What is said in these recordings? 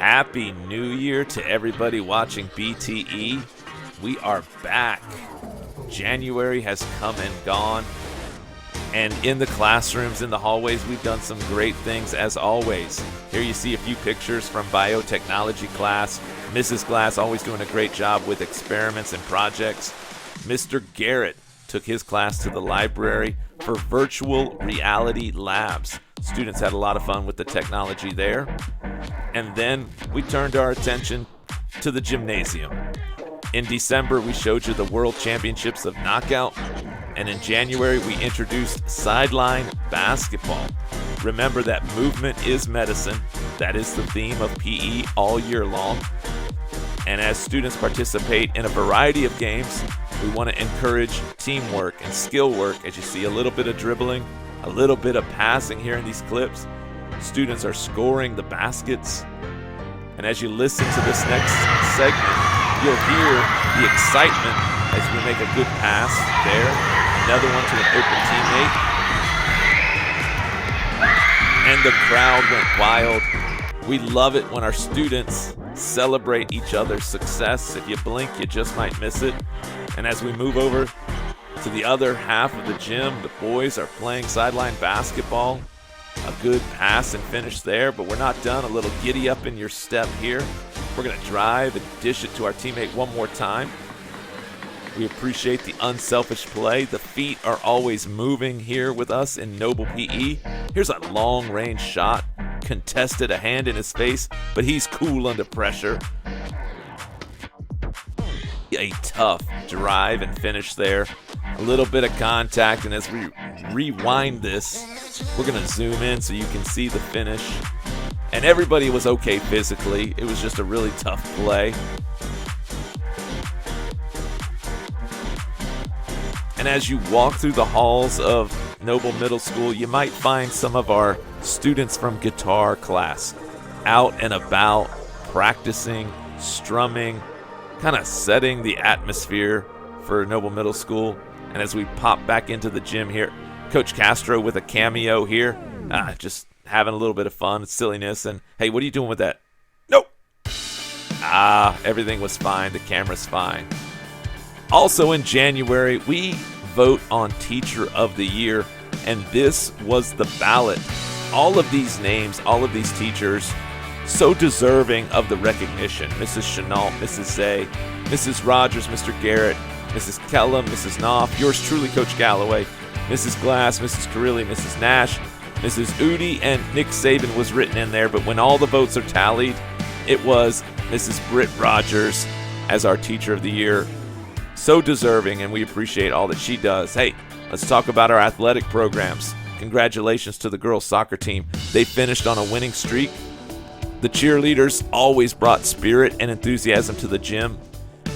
Happy New Year to everybody watching BTE. We are back. January has come and gone. And in the classrooms, in the hallways, we've done some great things as always. Here you see a few pictures from biotechnology class. Mrs. Glass always doing a great job with experiments and projects. Mr. Garrett took his class to the library for virtual reality labs. Students had a lot of fun with the technology there. And then we turned our attention to the gymnasium. In December, we showed you the World Championships of Knockout. And in January, we introduced sideline basketball. Remember that movement is medicine. That is the theme of PE all year long. And as students participate in a variety of games, we want to encourage teamwork and skill work. As you see, a little bit of dribbling, a little bit of passing here in these clips. Students are scoring the baskets. And as you listen to this next segment, you'll hear the excitement as we make a good pass there. Another one to an open teammate. And the crowd went wild. We love it when our students celebrate each other's success. If you blink, you just might miss it. And as we move over to the other half of the gym, the boys are playing sideline basketball. A good pass and finish there, but we're not done. A little giddy up in your step here. We're going to drive and dish it to our teammate one more time. We appreciate the unselfish play. The feet are always moving here with us in Noble PE. Here's a long-range shot. Contested, a hand in his face, but he's cool under pressure. A tough drive and finish there. A little bit of contact, and as we rewind this, we're going to zoom in so you can see the finish. And everybody was okay physically. It was just a really tough play. And as you walk through the halls of Noble Middle School, you might find some of our students from guitar class out and about, practicing, strumming, kind of setting the atmosphere for Noble Middle School. And as we pop back into the gym here, Coach Castro with a cameo here, just having a little bit of fun, silliness, and hey, what are you doing with that? Nope. Everything was fine. The camera's fine. Also in January, we vote on Teacher of the Year, and this was the ballot. All of these names, all of these teachers, so deserving of the recognition. Mrs. Chenault, Mrs. Zay, Mrs. Rogers, Mr. Garrett, Mrs. Kellum, Mrs. Knopf, yours truly, Coach Galloway, Mrs. Glass, Mrs. Carilli, Mrs. Nash, Mrs. Udi, and Nick Saban was written in there, but when all the votes are tallied, it was Mrs. Britt Rogers as our Teacher of the Year. So deserving, and we appreciate all that she does. Hey, let's talk about our athletic programs. Congratulations to the girls' soccer team. They finished on a winning streak. The cheerleaders always brought spirit and enthusiasm to the gym.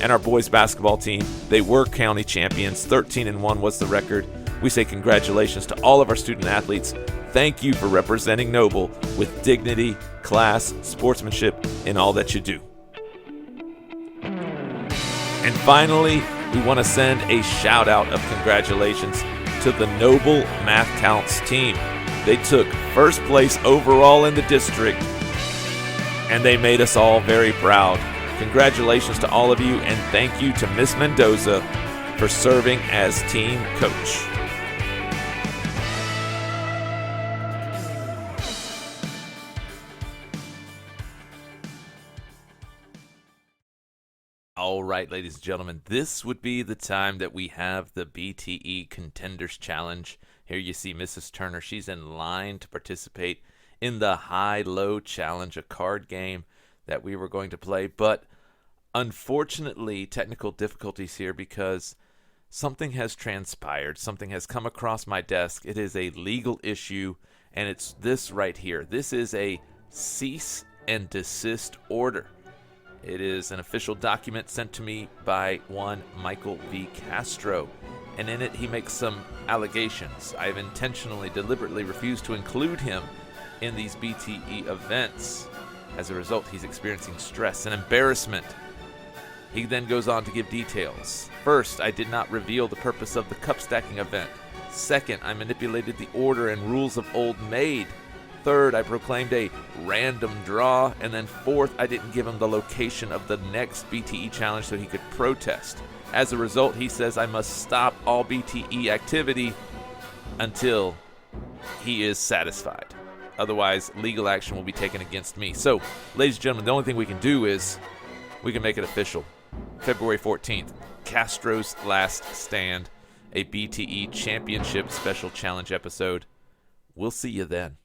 And our boys' basketball team, they were county champions. 13-1 was the record. We say congratulations to all of our student athletes. Thank you for representing Noble with dignity, class, sportsmanship, in all that you do. And finally, we want to send a shout out of congratulations to the Noble Math Counts team. They took first place overall in the district, and they made us all very proud. Congratulations to all of you, and thank you to Miss Mendoza for serving as team coach. All right, ladies and gentlemen, this would be the time that we have the BTE Contenders Challenge. Here you see Mrs. Turner. She's in line to participate in the High-Low Challenge, a card game that we were going to play. But unfortunately, technical difficulties here because something has transpired. Something has come across my desk. It is a legal issue, and it's this right here. This is a cease and desist order. It is an official document sent to me by one Michael V. Castro, and in it he makes some allegations. I have intentionally, deliberately refused to include him in these BTE events. As a result, he's experiencing stress and embarrassment. He then goes on to give details. First, I did not reveal the purpose of the cup stacking event. Second, I manipulated the order and rules of Old Maid. Third, I proclaimed a random draw. And then fourth, I didn't give him the location of the next BTE challenge so he could protest. As a result, he says I must stop all BTE activity until he is satisfied. Otherwise, legal action will be taken against me. So, ladies and gentlemen, the only thing we can do is we can make it official. February 14th, Castro's Last Stand, a BTE Championship Special Challenge episode. We'll see you then.